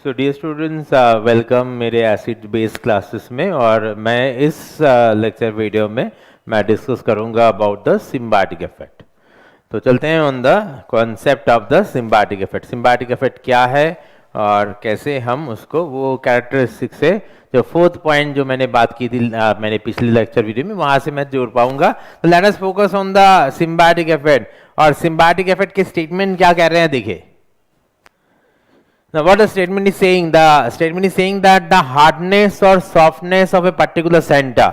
So dear students, welcome मेरे acid based classes में। और मैं इस लेक्चर वीडियो में मैं डिस्कस करूंगा अबाउट द सिम्बायोटिक इफेक्ट। तो चलते हैं on the concept of the symbiotic effect. Symbiotic effect क्या है और कैसे हम उसको वो कैरेक्टरिस्टिक से जो फोर्थ पॉइंट जो मैंने बात की थी मैंने पिछले लेक्चर वीडियो में, वहां से मैं जोड़ पाऊंगा। तो let us focus on the symbiotic effect. और सिम्बायोटिक इफेक्ट के स्टेटमेंट क्या कह रहे हैं देखिए। Now what the statement is saying? The statement is saying that the hardness or softness of a particular center,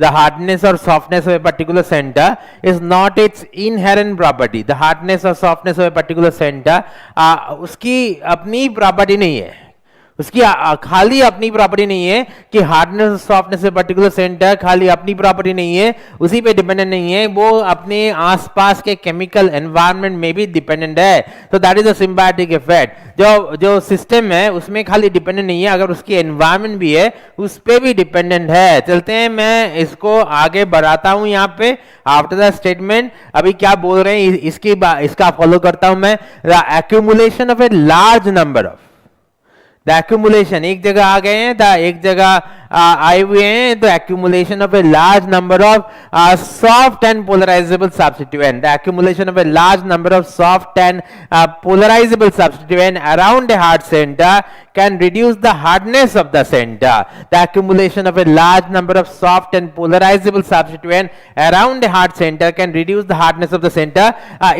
the hardness or softness of a particular center is not its inherent property. The hardness or softness of a particular center उसकी अपनी property नहीं है, उसकी खाली अपनी property नहीं है कि हार्डनेस और सॉफ्टनेस पे पर्टिकुलर सेंटर खाली अपनी प्रॉपर्टी नहीं है, उसी पे डिपेंडेंट नहीं है, वो अपने आसपास के केमिकल एनवायरनमेंट में भी डिपेंडेंट है। तो that is the symbiotic effect. जो सिस्टम है उसमें खाली डिपेंडेंट नहीं है, अगर उसकी एनवायरनमेंट भी है उस पे भी डिपेंडेंट है। चलते हैं, मैं इसको आगे बढ़ाता हूं यहाँ पे आफ्टर द स्टेटमेंट। अभी क्या बोल रहे हैं इसका फॉलो करता हूं मैं। The accumulation of a large number of, the accumulation एक जगह आ गए हैं, एक जगह आए हुए हैं। The accumulation of a large number of soft and polarisable substituent, the accumulation of a large number of soft and polarisable substituent around a hard centre can reduce the hardness of the center. The accumulation of a large number of soft and polarizable substituent around a hard center can reduce the hardness of the center.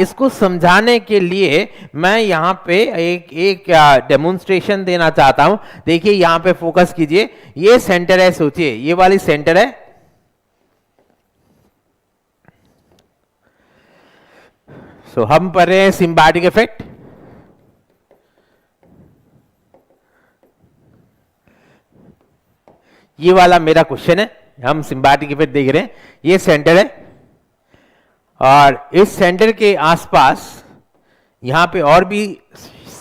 इसको समझाने के लिए मैं यहाँ पे एक demonstration देना चाहता हूँ। देखिए यहाँ पे फोकस कीजिए, ये सेंटर है, सोचिए ये वाली सेंटर है। सो हम पढ़ रहे हैं सिम्बायोटिक इफेक्ट। ये वाला मेरा क्वेश्चन है, हम सिम्बायोटिक इफेक्ट देख रहे हैं, ये सेंटर है और इस सेंटर के आसपास यहां पे और भी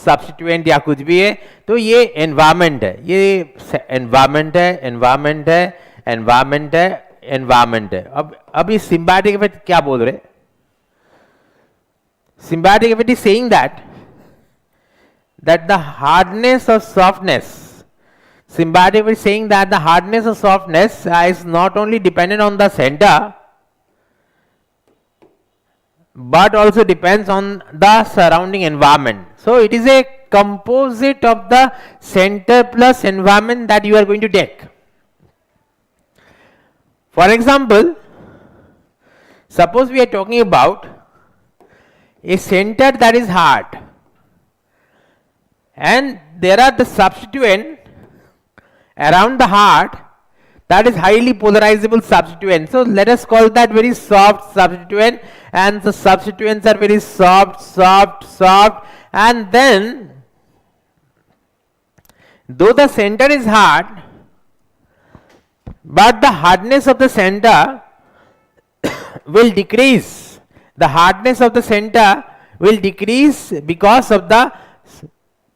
सब्स्टिट्यूएंट या कुछ भी है। तो ये एनवायरनमेंट है, ये एनवायरनमेंट है, एनवायरनमेंट है, एनवायरनमेंट है, एनवायरनमेंट है। अब इस सिम्बायोटिक इफेक्ट क्या बोल रहे? Symbiotic effect is saying that the hardness और softness, symbiotic is saying that the hardness or softness is not only dependent on the center but also depends on the surrounding environment. So it is a composite of the center plus environment that you are going to take. For example, suppose we are talking about a center that is hard and there are the substituent around the heart that is highly polarizable substituent. So let us call that very soft substituent, and the substituents are very soft, and then though the center is hard but the hardness of the center will decrease. The hardness of the center will decrease because of the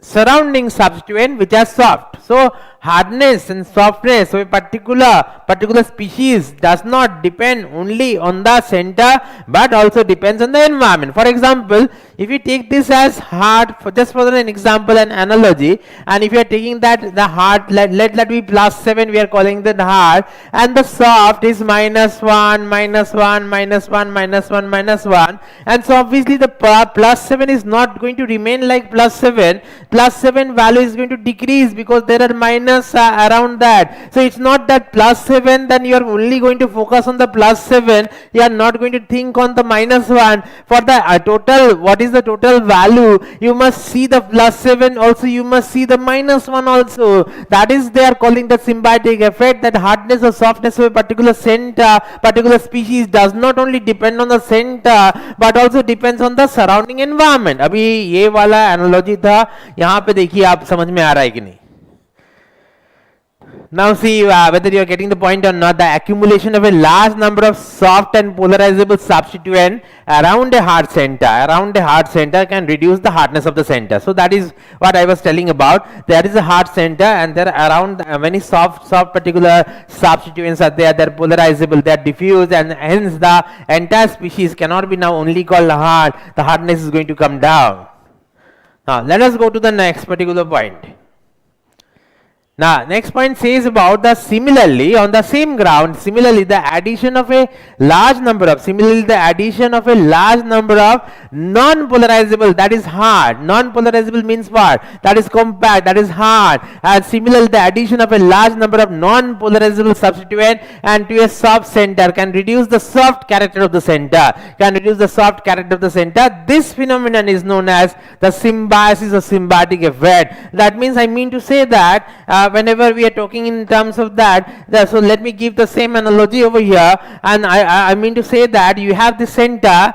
surrounding substituent which are soft. So hardness and softness of a particular species does not depend only on the center but also depends on the environment. For example, if you take this as hard, just for an example, an analogy, and if you are taking that the hard, let that be +7, we are calling that hard, and the soft is -1, -1, -1, -1, -1, and so obviously the +7 is not going to remain like +7. +7 value is going to decrease because there are minus around that. So it's not that +7, then you are only going to focus on the +7, you are not going to think on the -1. For the total, what is the total value, you must see the +7 also, you must see the -1 also. That is, they are calling the symbiotic effect, that hardness or softness of a particular center, particular species does not only depend on the center but also depends on the surrounding environment. अभी ये वाला analogy था, यहाँ पे देखिए आप समझ में आ रहा है कि नहीं? Now see whether you are getting the point or not. The accumulation of a large number of soft and polarizable substituent around a hard center can reduce the hardness of the center. So that is what I was telling about. There is a hard center and there are around many soft particular substituents are there. They are polarizable, they are diffuse, and hence the entire species cannot be now only called hard. The hardness is going to come down. Now let us go to the next particular point. Now, next point says about the similarly on the same ground, similarly the addition of a large number of non-polarizable, that is hard. Non-polarizable means what? That is compact, that is hard. And similarly, the addition of a large number of non-polarizable substituent and to a soft center can reduce the soft character of the center. This phenomenon is known as the symbiosis or symbiotic effect. That means I mean to say that whenever we are talking in terms of that, so let me give the same analogy over here, and I mean to say that you have this center,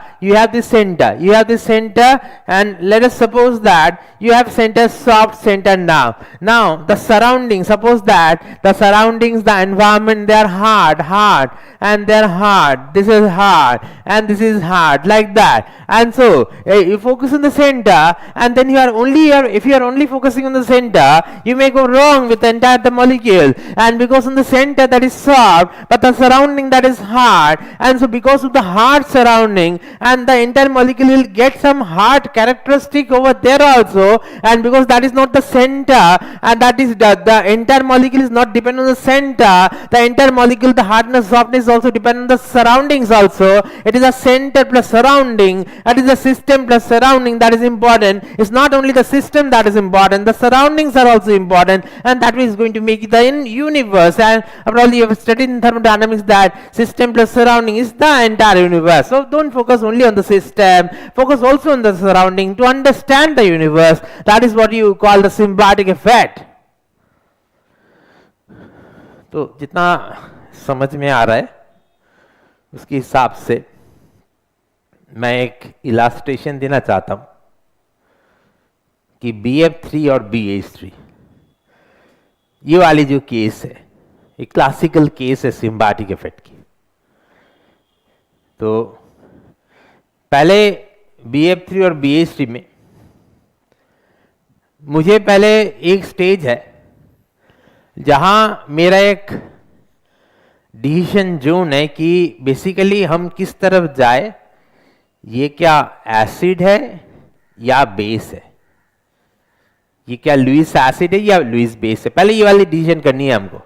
and let us suppose that you have center, soft center. Now the surroundings, suppose that the surroundings, the environment, they are hard, and they are hard. This is hard and this is hard, like that. And so you focus on the center, and then if you are only focusing on the center, you may go wrong with the entire molecule. And because on the center that is soft, but the surrounding that is hard, and so because of the hard surrounding, and the entire molecule will get some hard characteristic over there also. And because that is not the center, and that is the entire molecule is not dependent on the center, the entire molecule, the hardness, softness also depend on the surroundings also. It is a center plus surrounding, that is a system plus surrounding, that is important. It's not only the system that is important, the surroundings are also important, and that is going to make the universe. And probably you have studied in thermodynamics that system plus surrounding is the entire universe. So don't focus only on the system, focus also on the surrounding to understand the universe. That is what you call the symbiotic effect. तो जितना समझ में आ रहा है उसके हिसाब से मैं एक इलास्ट्रेशन देना चाहता हूं कि BF3 और BH3 ये वाली जो केस है, एक क्लासिकल केस है सिम्बायोटिक इफेक्ट की। तो पहले BF3 और BH3 में मुझे पहले एक स्टेज है जहां मेरा एक डिसीजन जोन है कि बेसिकली हम किस तरफ जाए, ये क्या एसिड है या बेस है, ये क्या लुईस एसिड है या लुईस बेस है, पहले ये वाली डिसीजन करनी है हमको।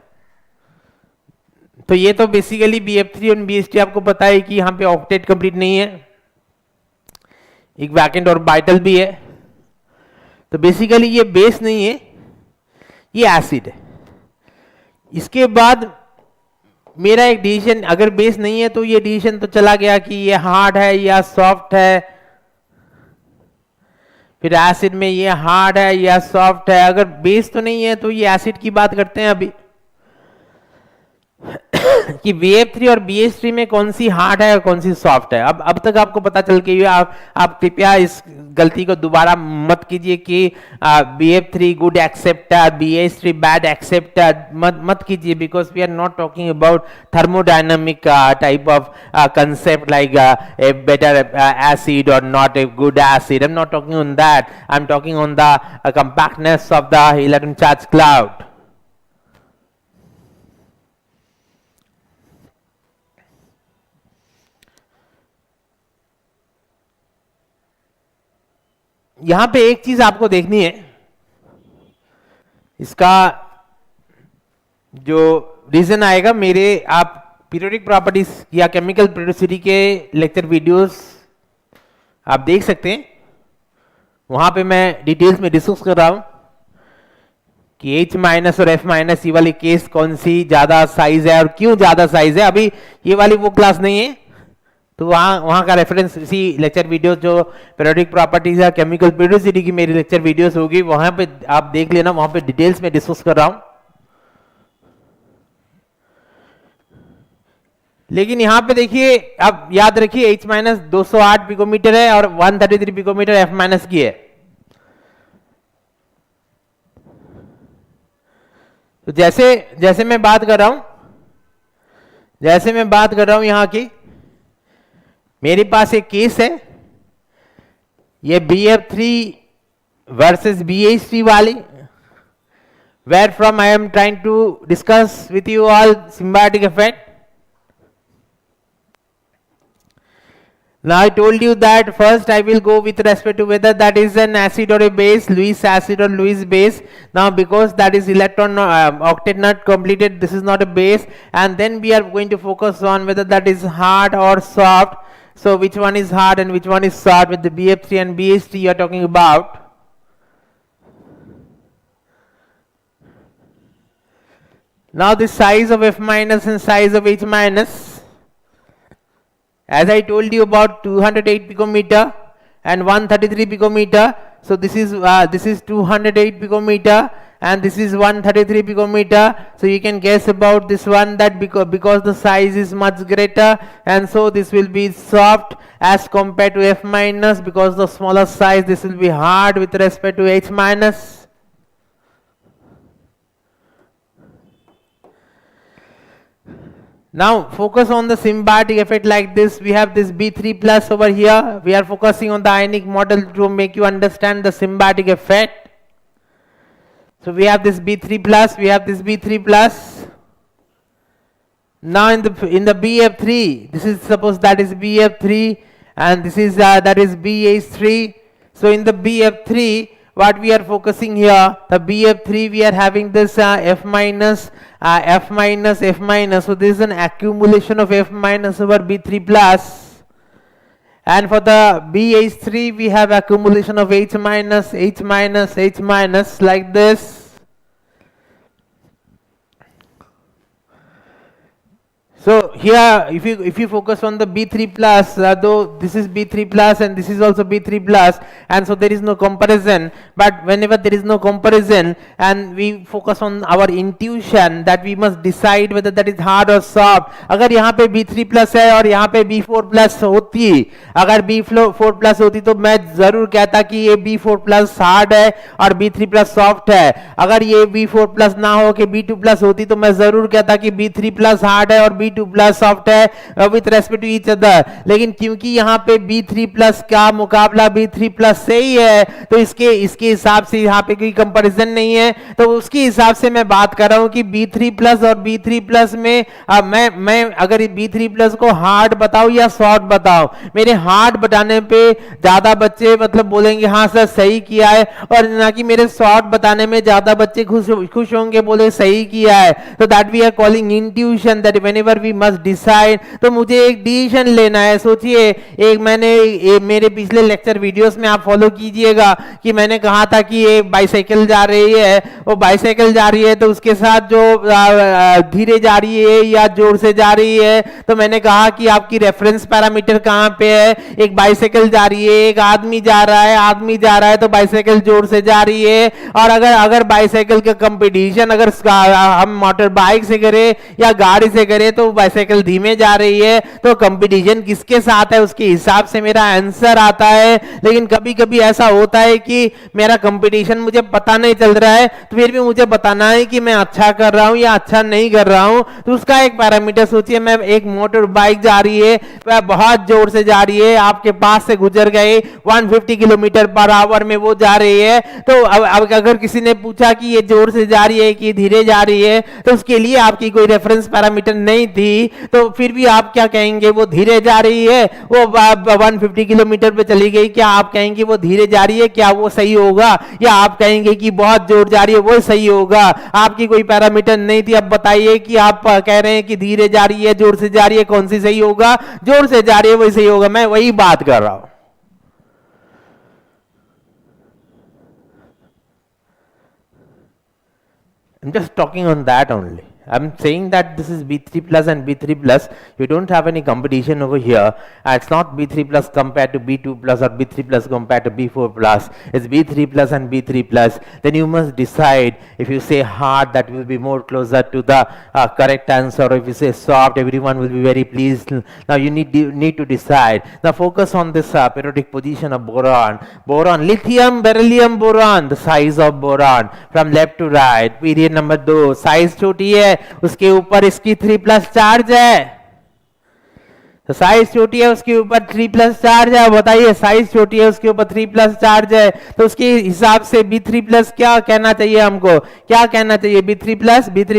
तो ये तो बेसिकली BF3 और BH3 आपको पता है कि यहां पे ऑक्टेट कंप्लीट नहीं है, एक वैकेंट ऑर्बिटल भी है। तो बेसिकली ये बेस नहीं है, ये एसिड है। इसके बाद मेरा एक डिसीजन, अगर बेस नहीं है तो ये डिसीजन तो चला गया कि ये हार्ड है या सॉफ्ट है, फिर एसिड में ये हार्ड है या सॉफ्ट है। अगर बेस तो नहीं है तो ये एसिड की बात करते हैं अभी कि BF3 और BH3 में कौन सी हार्ड है और कौन सी सॉफ्ट है। अब तक आपको पता चल के आप कृपया इस गलती को दोबारा मत कीजिए कि BF3 good acceptor, BH3 bad acceptor, मत कीजिए, because we are not talking about thermodynamic type of concept like a better acid or not a good acid. I'm not talking on that. I'm talking on the compactness of the electron charge cloud. यहां पे एक चीज आपको देखनी है, इसका जो reason आएगा मेरे, आप पीरियोडिक प्रॉपर्टीज या केमिकल पेरियोडिसिटी के लेक्चर वीडियोस आप देख सकते हैं, वहां पे मैं डिटेल्स में डिस्कस कर रहा हूं कि H माइनस और F माइनस ये वाली केस कौन सी ज्यादा साइज है और क्यों ज्यादा साइज है। अभी ये वाली वो क्लास नहीं है, तो वहां का रेफरेंस इसी लेक्चर वीडियो जो पीरियोडिक प्रॉपर्टीज या केमिकल पेरियोडिसिटी की मेरी लेक्चर वीडियोस होगी, वहां पे आप देख लेना, वहां पे डिटेल्स में डिस्कस कर रहा हूं। लेकिन यहां पे देखिए, अब याद रखिए H माइनस 208 पिकोमीटर है और 133 पिकोमीटर F माइनस की है। तो जैसे मैं बात कर रहा हूं यहां की, मेरे पास एक केस है, ये BF3 वर्सेस BH3 वाली, where from I am trying to discuss with you all symbiotic effect. Now I told you that first I will go with respect to whether that is an acid or a base, Lewis acid or Lewis base. Now because that is electron octet not completed, this is not a base, and then we are going to focus on whether that is hard or soft. So which one is hard and which one is soft with the BF3 and BH3 you are talking about. Now the size of F minus and size of H minus, as I told you, about 208 picometer and 133 picometer. So this is 208 picometer and this is 133 picometer. So you can guess about this one that because the size is much greater, and so this will be soft as compared to F minus. Because the smaller size, this will be hard with respect to H minus. Now focus on the symbiotic effect like this. We have this B3 plus over here. We are focusing on the ionic model to make you understand the symbiotic effect. So we have this B3 plus, we have this B3 plus. Now in the BF3, this is, suppose that is BF3 and this is that is BH3. So in the BF3, what we are focusing here, the BF3, we are having this F minus, F minus, F minus. So this is an accumulation of F minus over B3 plus. And for the BH3, we have accumulation of H minus, H minus, H minus, like this. So here, if you focus on the B3 plus, though this is B3 plus and this is also B3 plus, and so there is no comparison. But whenever there is no comparison, and we focus on our intuition that we must decide whether that is hard or soft. अगर यहाँ पे B3 plus है और यहाँ पे B4 plus होती, अगर B4 plus होती तो मैं जरूर कहता कि ये B4 plus hard है और B3 plus soft है. अगर ये B4 plus ना हो कि B2 plus होती तो मैं जरूर कहता कि B3 plus hard है और B2 प्लस सॉफ्ट है with respect to each other. लेकिन क्योंकि यहाँ पे B3 प्लस का मुकाबला B3 प्लस से ही है, तो इसके हिसाब से यहाँ पे कोई कंपैरिजन नहीं है. तो उसके हिसाब से मैं बात कर रहा हूँ कि B3 प्लस और B3 प्लस में मैं अगर B3 प्लस को हार्ड बताऊं या सॉफ्ट बताऊं, मेरे हार्ड बताने पे ज्यादा बच्चे मतलब बोलेंगे हाँ सर सही किया है, और ना कि मेरे सॉफ्ट बताने में ज्यादा बच्चे खुश होंगे, बोले सही किया है. तो that we are calling intuition, that whenever we must decide. तो मुझे एक डिसीजन लेना है. सोचिए, एक मैंने मेरे पिछले लेक्चर वीडियोस में आप फॉलो कीजिएगा कि मैंने कहा था कि ये बाइसाइकिल जा रही है, वो बाइसाइकिल जा रही है तो उसके साथ जो धीरे जा रही है या जोर से जा रही है, तो मैंने कहा कि आपकी रेफरेंस पैरामीटर कहाँ पे है. एक बाइसाइकिल जा रही है, एक आदमी जा रहा है तो बाइसाइकिल जोर से जा रही है. और अगर बाइसाइकिल का कंपटीशन अगर हम मोटर बाइक से करें या गाड़ी से करें तो बाइसाइकिल धीमे जा रही है, तो कंपटीशन किसके साथ है उसके हिसाब से मेरा आंसर आता है. लेकिन कभी कभी ऐसा होता है कि मेरा कंपटीशन मुझे पता नहीं चल रहा है, तो फिर भी मुझे बताना है कि मैं अच्छा कर रहा हूं या अच्छा नहीं कर रहा हूं. तो उसका एक पैरामीटर सोचिए, मैं एक मोटर बाइक जा रही है, वह बहुत जोर से जा रही है, आपके पास से गुजर गए 150 किलोमीटर पर आवर में वो जा रही है. तो अब अगर किसी ने पूछा कि ये जोर से जा रही है कि धीरे जा रही है, तो उसके लिए आपकी कोई रेफरेंस पैरामीटर नहीं थी, तो फिर भी आप क्या कहेंगे, वो धीरे जा रही है, वो 150 किलोमीटर पे चली गई, क्या आप कहेंगे वो धीरे जा रही है, क्या वो सही होगा, या आप कहेंगे कि बहुत जोर जा रही है वो सही होगा. आपकी कोई पैरामीटर नहीं थी. अब बताइए कि आप कह रहे हैं कि धीरे जा रही है, जोर से जा रही है, कौन सी सही होगा. जोर से जा रही है वही सही होगा. मैं वही बात कर रहा हूं. I'm just talking on that only. I'm saying that this is B3 plus and B3 plus. You don't have any competition over here. It's not B3 plus compared to B2 plus or B3 plus compared to B4 plus. It's B3 plus and B3 plus. Then you must decide. If you say hard, that will be more closer to the correct answer. Or if you say soft, everyone will be very pleased. Now you need to decide. Now focus on this periodic position of boron. Boron, lithium, beryllium, boron. The size of boron from left to right. Period number 2. Size छोटी है, उसके ऊपर इसकी 3 plus charge है. तो size छोटी है उसके ऊपर 3 प्लस चार्ज है। बताइए साइज छोटी है उसके ऊपर 3 प्लस चार्ज है, तो उसके हिसाब से B3 प्लस क्या कहना चाहिए हमको, क्या कहना चाहिए, B3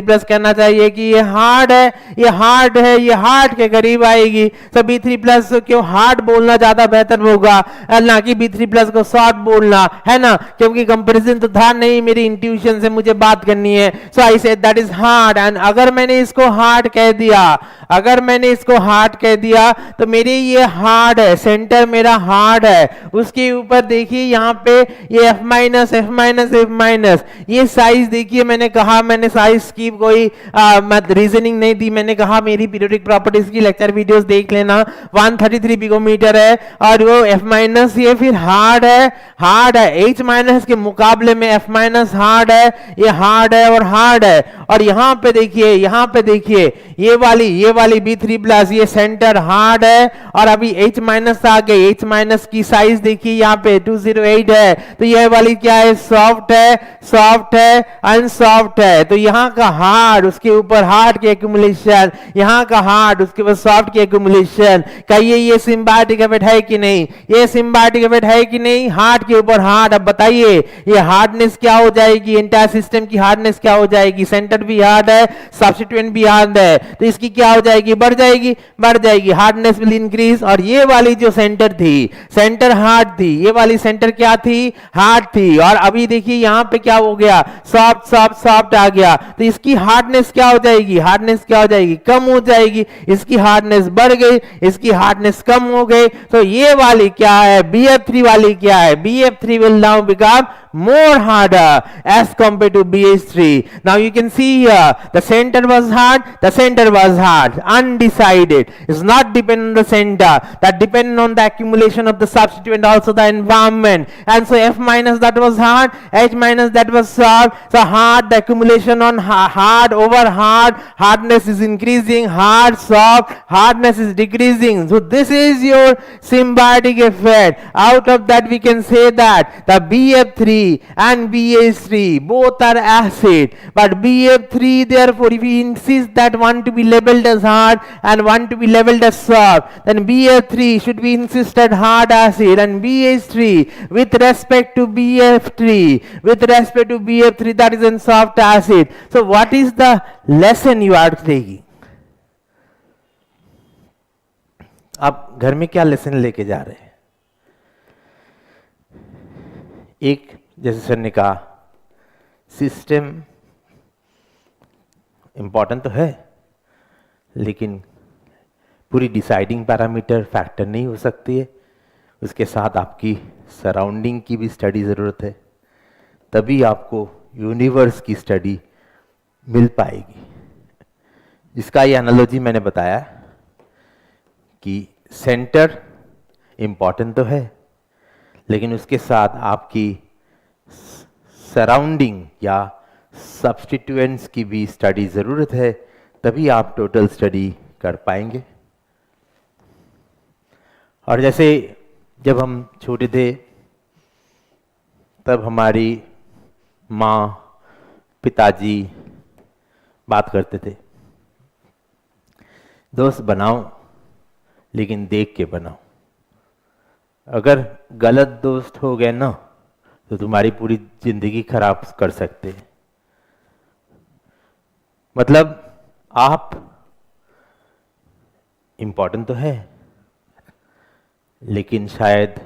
प्लस कहना चाहिए कि ये हार्ड है, ये हार्ड है, ये हार्ड के करीब आएगी। तो B3 प्लस क्यों हार्ड बोलना ज्यादा बेहतर होगा, ना कि B3 प्लस को शॉर्ट बोलना, है ना, क्योंकि कंपेरिजन तो था नहीं, मेरी इंट्यूशन से मुझे बात करनी है। So I said that is hard, and अगर मैंने इसको हार्ड कह दिया, अगर मैंने इसको हार्ड कह दिया तो मेरे ये हार्ड है, सेंटर मेरा हार्ड है, उसके ऊपर देखिए यहाँ पे ये F minus F minus F minus, ये साइज देखिए, मैंने कहा मैंने साइज की कोई रीजनिंग नहीं दी, मैंने कहा मेरी पीरियोडिक प्रॉपर्टीज की लेक्चर वीडियोस देख लेना, 133 पिकोमीटर है और वो F माइनस ये फिर हार्ड है, हार्ड है, H माइनस के मुकाबले में F माइनस हार्ड है, ये हार्ड है और हार्ड है। और यहाँ पे देखिए, यहाँ पे देखिए ये वाली B3 प्लस ये सेंटर हार्ड है, और अभी H माइनस आ गए, H माइनस की साइज देखिए यहाँ पे 208 है, तो यह वाली क्या है, सॉफ्ट है, सॉफ्ट है, अनसॉफ्ट है। तो यहाँ का हार्ड उसके ऊपर हार्ड की एक्यूमुलेशन, यहाँ का हार्ड उसके ऊपर सॉफ्ट की एक्यूमुलेशन, कहिए ये सिम्बायोटिक इफेक्ट है कि नहीं, ये सिम्बायोटिक इफेक्ट है कि नहीं, हार्ड के ऊपर हार्ड। अब बताइए ये हार्डनेस क्या हो जाएगी, एंटायर सिस्टम की हार्डनेस क्या हो जाएगी, सेंटर भी हार्ड है, सब्स्टिट्यूएंट भी हार्ड है, तो इसकी क्या हो जाएगी, बढ़ जाएगी, बढ़ जाएगी, हार्डनेस विल इंक्रीज। और ये वाली जो सेंटर थी, सेंटर हार्ड थी, ये वाली सेंटर क्या थी, हार्ड थी, और अभी देखिए यहाँ पे क्या हो गया, सॉफ्ट सॉफ्ट सॉफ्ट आ गया, तो इसकी हार्डनेस क्या हो जाएगी, हार्डनेस क्या हो जाएगी, कम हो जाएगी, इसकी हार्डनेस बढ़ गई, इसकी हार्डनेस कम हो गई। तो ये वाली क्या है, BF3 वाली क्या है, BF3 will now become more harder as compared to BH3. Now you can see here the center was hard, the center was hard, undecided, it's not dependent on the center, that dependent on the accumulation of the substituent, also the environment. And so F minus that was hard, H minus that was soft, so hard, the accumulation on hard over hard, hardness is increasing, hard soft, hardness is decreasing. So this is your symbiotic effect. Out of that we can say that the BF3 and BH3 both are acid, but BF3 therefore if we insist that one to be labeled as hard and one to be labeled as soft, then BF3 should be insisted hard acid, and BH3 with respect to BF3, with respect to BF3 that is in soft acid. So what is the lesson you are taking? आप घर में क्या lesson लेके जा रहे हैं? एक, जैसे सर ने कहा, सिस्टम इंपॉर्टेंट तो है, लेकिन पूरी डिसाइडिंग पैरामीटर फैक्टर नहीं हो सकती है, उसके साथ आपकी सराउंडिंग की भी स्टडी ज़रूरत है, तभी आपको यूनिवर्स की स्टडी मिल पाएगी। जिसका ये एनालॉजी मैंने बताया कि सेंटर इंपॉर्टेंट तो है, लेकिन उसके साथ आपकी सराउंडिंग या सब्स्टिट्यूएंट्स की भी स्टडी ज़रूरत है, तभी आप टोटल स्टडी कर पाएंगे। और जैसे जब हम छोटे थे तब हमारी माँ पिताजी बात करते थे, दोस्त बनाओ लेकिन देख के बनाओ, अगर गलत दोस्त हो गए ना तो तुम्हारी पूरी जिंदगी खराब कर सकते हैं। मतलब आप इंपॉर्टेंट तो है, लेकिन शायद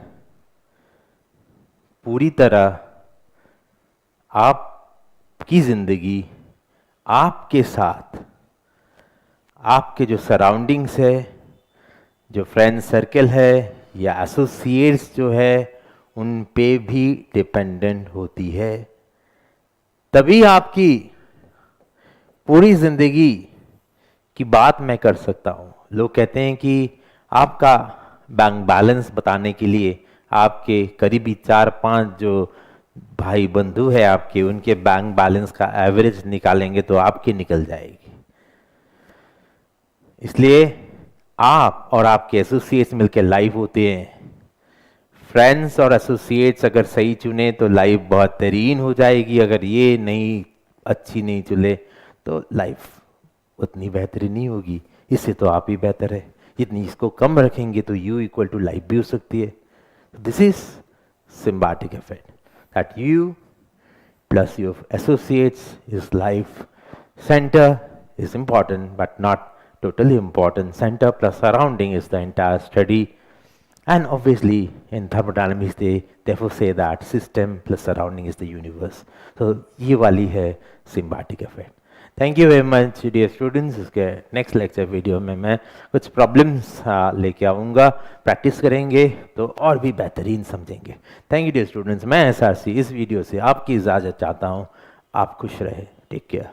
पूरी तरह आपकी जिंदगी आपके साथ, आपके जो सराउंडिंग्स है, जो फ्रेंड सर्कल है या एसोसिएट्स जो है, उन पे भी डिपेंडेंट होती है, तभी आपकी पूरी जिंदगी की बात मैं कर सकता हूँ। लोग कहते हैं कि आपका बैंक बैलेंस बताने के लिए आपके करीबी 4-5 जो भाई बंधु है आपके, उनके बैंक बैलेंस का एवरेज निकालेंगे तो आपकी निकल जाएगी। इसलिए आप और आपके एसोसिएट्स मिलकर लाइफ होते हैं। फ्रेंड्स और एसोसिएट्स अगर सही चुने तो लाइफ बहुत बेहतरीन हो जाएगी, अगर ये नहीं अच्छी नहीं चुने तो लाइफ उतनी बेहतरीन नहीं होगी। इससे तो आप ही बेहतर है, जितनी इसको कम रखेंगे तो U इक्वल टू लाइफ भी हो सकती है। This is symbiotic effect that U plus your associates is life. Center is important but not totally important. Center plus surrounding is the entire study. And obviously in thermodynamics they therefore say that system plus surrounding is the universe. So ये वाली है symbiotic effect. Thank you very much dear students. इसके next lecture video में मैं कुछ problems लेके आऊँगा, practice करेंगे तो और भी बेहतरीन समझेंगे। Thank you dear students. मैं एसआरसी इस वीडियो से आपकी इजाज़त चाहता हूँ। आप खुश रहे, टेक केयर।